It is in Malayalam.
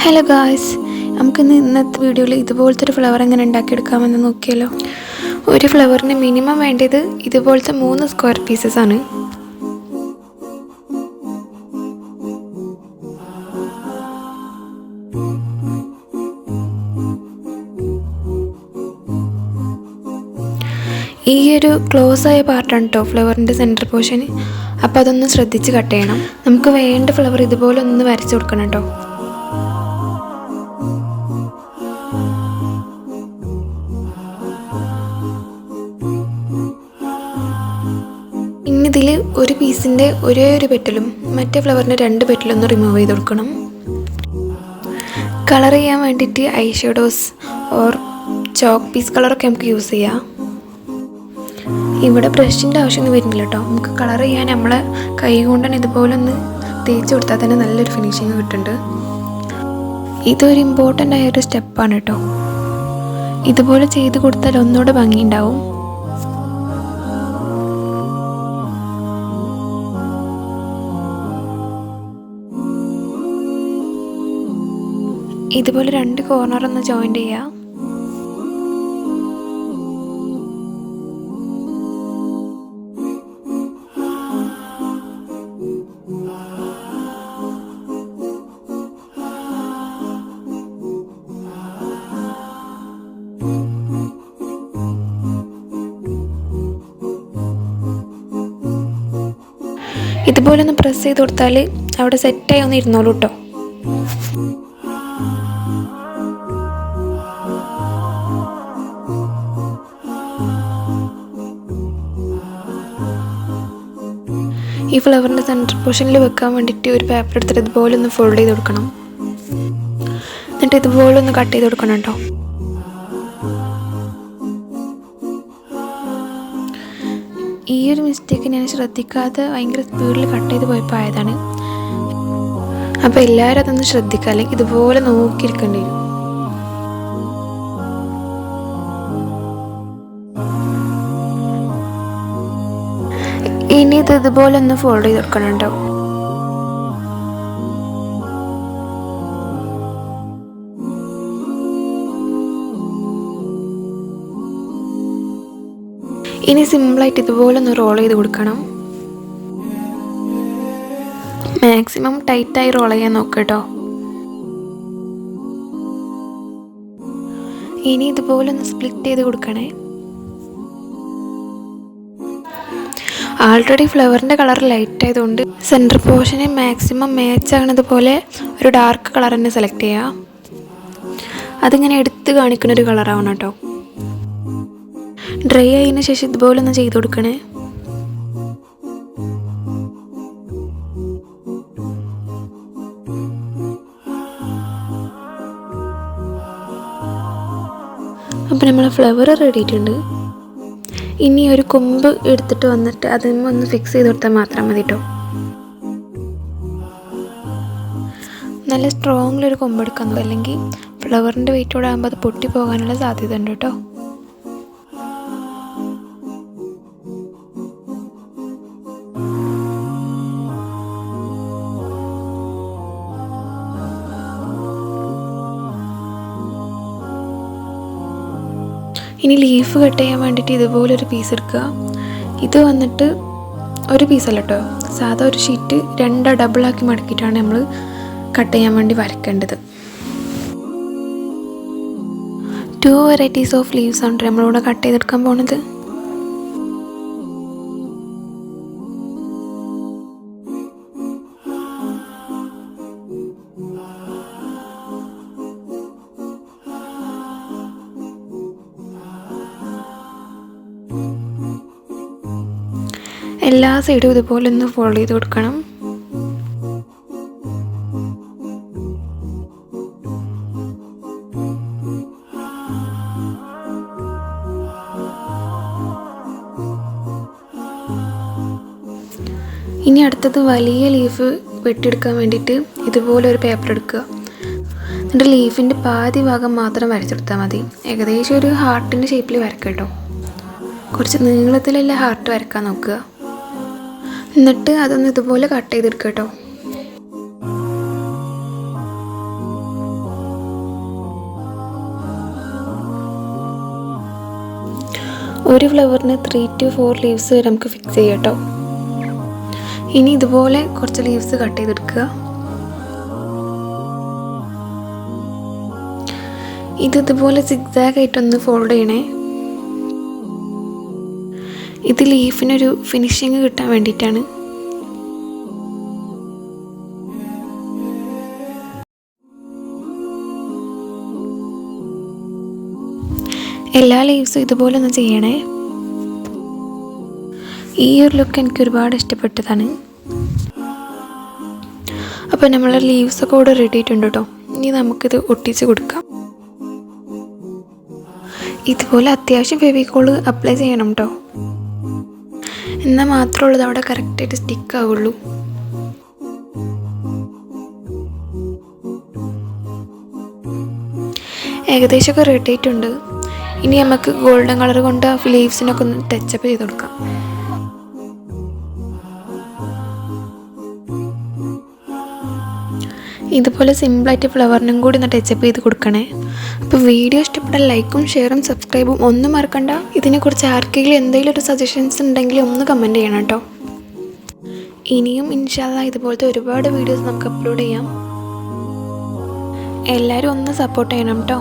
ഹലോ ഗായ്സ്, നമുക്കിന്ന് ഇന്നത്തെ വീഡിയോയിൽ ഇതുപോലത്തെ ഒരു ഫ്ലവർ എങ്ങനെ ഉണ്ടാക്കിയെടുക്കാമെന്ന് നോക്കിയാലോ. ഒരു ഫ്ലവറിന് മിനിമം വേണ്ടത് ഇതുപോലത്തെ 3 സ്ക്വയർ പീസസ് ആണ്. ഈ ഒരു ക്ലോസ് ആയ പാർട്ടാണ് കേട്ടോ ഫ്ലവറിൻ്റെ സെൻറ്റർ പോർഷൻ. അപ്പോൾ അതൊന്ന് ശ്രദ്ധിച്ച് കട്ട് ചെയ്യണം. നമുക്ക് വേണ്ട ഫ്ലവർ ഇതുപോലെ ഒന്ന് വരച്ച് കൊടുക്കണം കേട്ടോ. ഇനി ഇതിൽ ഒരു പീസിൻ്റെ ഒരേ ഒരു പെറ്റലും മറ്റേ ഫ്ലവറിൻ്റെ 2 പെറ്റലും ഒന്ന് റിമൂവ് ചെയ്ത് കൊടുക്കണം. കളർ ചെയ്യാൻ വേണ്ടിയിട്ട് eye shadows or chalk piece കളറൊക്കെ നമുക്ക് യൂസ് ചെയ്യാം. ഇവിടെ ബ്രഷിൻ്റെ ആവശ്യമൊന്നും വരുന്നില്ല കേട്ടോ. നമുക്ക് കളർ ചെയ്യാൻ നമ്മളെ കൈ കൊണ്ടാണ് ഇതുപോലെ ഒന്ന് തേച്ച് കൊടുത്താൽ തന്നെ നല്ലൊരു ഫിനിഷിങ് കിട്ടുന്നുണ്ട്. ഇതൊരു ഇമ്പോർട്ടൻ്റ് ആയൊരു സ്റ്റെപ്പാണ് കേട്ടോ. ഇതുപോലെ ചെയ്ത് കൊടുത്താൽ ഒന്നുകൂടെ ഭംഗിയുണ്ടാവും. ഇതുപോലെ 2 കോർണർ ഒന്ന് ജോയിൻ്റ് ചെയ്യാം. ഇതുപോലെ ഒന്ന് പ്രസ് ചെയ്ത് കൊടുത്താൽ അവിടെ സെറ്റായി ഒന്ന് ഇരുന്നോളൂ കേട്ടോ. ഈ ഫ്ലവറിൻ്റെ സെൻറ്റർ പോർഷനിൽ വെക്കാൻ വേണ്ടിയിട്ട് ഒരു പേപ്പർ എടുത്തിട്ട് ഇതുപോലെ ഒന്ന് ഫോൾഡ് ചെയ്ത് കൊടുക്കണം. എന്നിട്ട് ഇതുപോലെ ഒന്ന് കട്ട് ചെയ്ത് കൊടുക്കണം കേട്ടോ. ഈ ഒരു മിസ്റ്റേക്ക് ഞാൻ ശ്രദ്ധിക്കാതെ ഭയങ്കര സ്പീഡിൽ കട്ട് ചെയ്ത് പോയപ്പോൾ ആയതാണ്. അപ്പോൾ എല്ലാവരും അതൊന്ന് ശ്രദ്ധിക്കുക, അല്ലെങ്കിൽ ഇതുപോലെ നോക്കിയിരിക്കേണ്ടി വരും. ഇനി ഇത് ഇതുപോലെ ഒന്ന് ഫോൾഡ് ചെയ്ത് കൊടുക്കണം കേട്ടോ. ഇനി സിമ്പിളായിട്ട് ഇതുപോലെ ഒന്ന് റോൾ ചെയ്ത് കൊടുക്കണം. മാക്സിമം ടൈറ്റായി റോൾ ചെയ്യാൻ നോക്കുക കേട്ടോ. ഇനി ഇതുപോലെ ഒന്ന് സ്പ്ലിറ്റ് ചെയ്ത് കൊടുക്കണേ. ആൾറെഡി ഫ്ലവറിൻ്റെ കളർ ലൈറ്റ് ആയതുകൊണ്ട് സെൻറ്റർ പോർഷനെ മാക്സിമം മാച്ച് ആകുന്നത് പോലെ ഒരു ഡാർക്ക് കളർ തന്നെ സെലക്ട് ചെയ്യുക. അതിങ്ങനെ എടുത്ത് കാണിക്കുന്നൊരു കളറാവണം കേട്ടോ. ഡ്രൈ ആയതിനു ശേഷം ഇതുപോലെ ഒന്ന് ചെയ്ത് കൊടുക്കണേ. അപ്പം നമ്മളെ ഫ്ലവർ റെഡി ആയിട്ടുണ്ട്. ഇനി ഒരു കൊമ്പ് എടുത്തിട്ട് വന്നിട്ട് അതിന് ഒന്ന് ഫിക്സ് ചെയ്ത് കൊടുത്താൽ മാത്രം മതി കേട്ടോ. നല്ല സ്ട്രോങ്ങിലൊരു കൊമ്പ് എടുക്കാൻ, അല്ലെങ്കിൽ ഫ്ലവറിൻ്റെ വെയിറ്റോടെ ആകുമ്പോൾ അത് പൊട്ടി പോകാനുള്ള സാധ്യത ഉണ്ട് കേട്ടോ. ഇനി ലീഫ് കട്ട് ചെയ്യാൻ വേണ്ടിയിട്ട് ഇതുപോലൊരു പീസ് എടുക്കുക. ഇത് വന്നിട്ട് ഒരു പീസല്ല കേട്ടോ, സാധാ ഒരു ഷീറ്റ് 2 ഡബിളാക്കി മടക്കിയിട്ടാണ് നമ്മൾ കട്ട് ചെയ്യാൻ വേണ്ടി വരയ്ക്കേണ്ടത്. 2 വെറൈറ്റീസ് ഓഫ് ലീവ്സ് ആണ് നമ്മളിവിടെ കട്ട് ചെയ്തെടുക്കാൻ പോണത്. എല്ലാ സൈഡും ഇതുപോലെ ഒന്ന് ഫോൾഡ് ചെയ്ത് കൊടുക്കണം. ഇനി അടുത്തത് വലിയ ലീഫ് വെട്ടിയെടുക്കാൻ വേണ്ടിയിട്ട് ഇതുപോലെ ഒരു പേപ്പർ എടുക്കുക. എന്നിട്ട് ലീഫിൻ്റെ പാതി ഭാഗം മാത്രം വരച്ചെടുത്താൽ മതി. ഏകദേശം ഒരു ഹാർട്ടിൻ്റെ ഷേപ്പിൽ വരക്കുക കേട്ടോ. കുറച്ച് നീളത്തിലുള്ള ഹാർട്ട് വരക്കാൻ നോക്കുക. എന്നിട്ട് അതൊന്ന് ഇതുപോലെ കട്ട് ചെയ്തെടുക്കുക കേട്ടോ. ഒരു ഫ്ലവറിന് 3 to 4 ലീവ്സ് വരെ നമുക്ക് ഫിക്സ് ചെയ്യാം കേട്ടോ. ഇനി ഇതുപോലെ കുറച്ച് ലീവ്സ് കട്ട് ചെയ്തെടുക്കുക. ഇതുപോലെ സിഗ്സാഗ് ആയിട്ടൊന്ന് ഫോൾഡ് ചെയ്യണേ. ഇത് ലീഫിനൊരു ഫിനിഷിങ് കിട്ടാൻ വേണ്ടിയിട്ടാണ്. എല്ലാ ലീവ്സും ഇതുപോലെ ഒന്ന് ചെയ്യണേ. ഈ ഒരു ലുക്ക് എനിക്ക് ഒരുപാട് ഇഷ്ടപ്പെട്ടതാണ്. അപ്പോൾ നമ്മൾ ലീവ്സൊക്കെ കൂടെ റെഡി ആയിട്ടുണ്ട് കേട്ടോ. ഇനി നമുക്കിത് ഒട്ടിച്ച് കൊടുക്കാം. ഇതുപോലെ അത്യാവശ്യം ഫെവിക്കോൾ അപ്ലൈ ചെയ്യണം കേട്ടോ. എന്നാൽ മാത്രമേ ഉള്ളത് അവിടെ കറക്റ്റായിട്ട് സ്റ്റിക്ക് ആവുള്ളൂ. ഏകദേശമൊക്കെ റെഡി ആയിട്ടുണ്ട്. ഇനി നമുക്ക് ഗോൾഡൻ കളർ കൊണ്ട് ആ ലീവ്സിനൊക്കെ ഒന്ന് ടച്ചപ്പ് ചെയ്ത് കൊടുക്കാം. ഇതുപോലെ സിമ്പിളായിട്ട് ഫ്ലവറിനും കൂടി ഒന്ന് ടച്ചപ്പ് ചെയ്ത് കൊടുക്കണേ. അപ്പോൾ വീഡിയോ ഇഷ്ടപ്പെട്ടാൽ ലൈക്കും ഷെയറും സബ്സ്ക്രൈബും ഒന്നും മറക്കണ്ട. ഇതിനെക്കുറിച്ച് ആർക്കെങ്കിലും എന്തെങ്കിലും ഒരു സജഷൻസ് ഉണ്ടെങ്കിൽ ഒന്ന് കമൻറ്റ് ചെയ്യണം കേട്ടോ. ഇനിയും ഇൻഷാ അല്ലാഹ് ഇതുപോലത്തെ ഒരുപാട് വീഡിയോസ് നമുക്ക് അപ്ലോഡ് ചെയ്യാം. എല്ലാവരും ഒന്ന് സപ്പോർട്ട് ചെയ്യണം കേട്ടോ.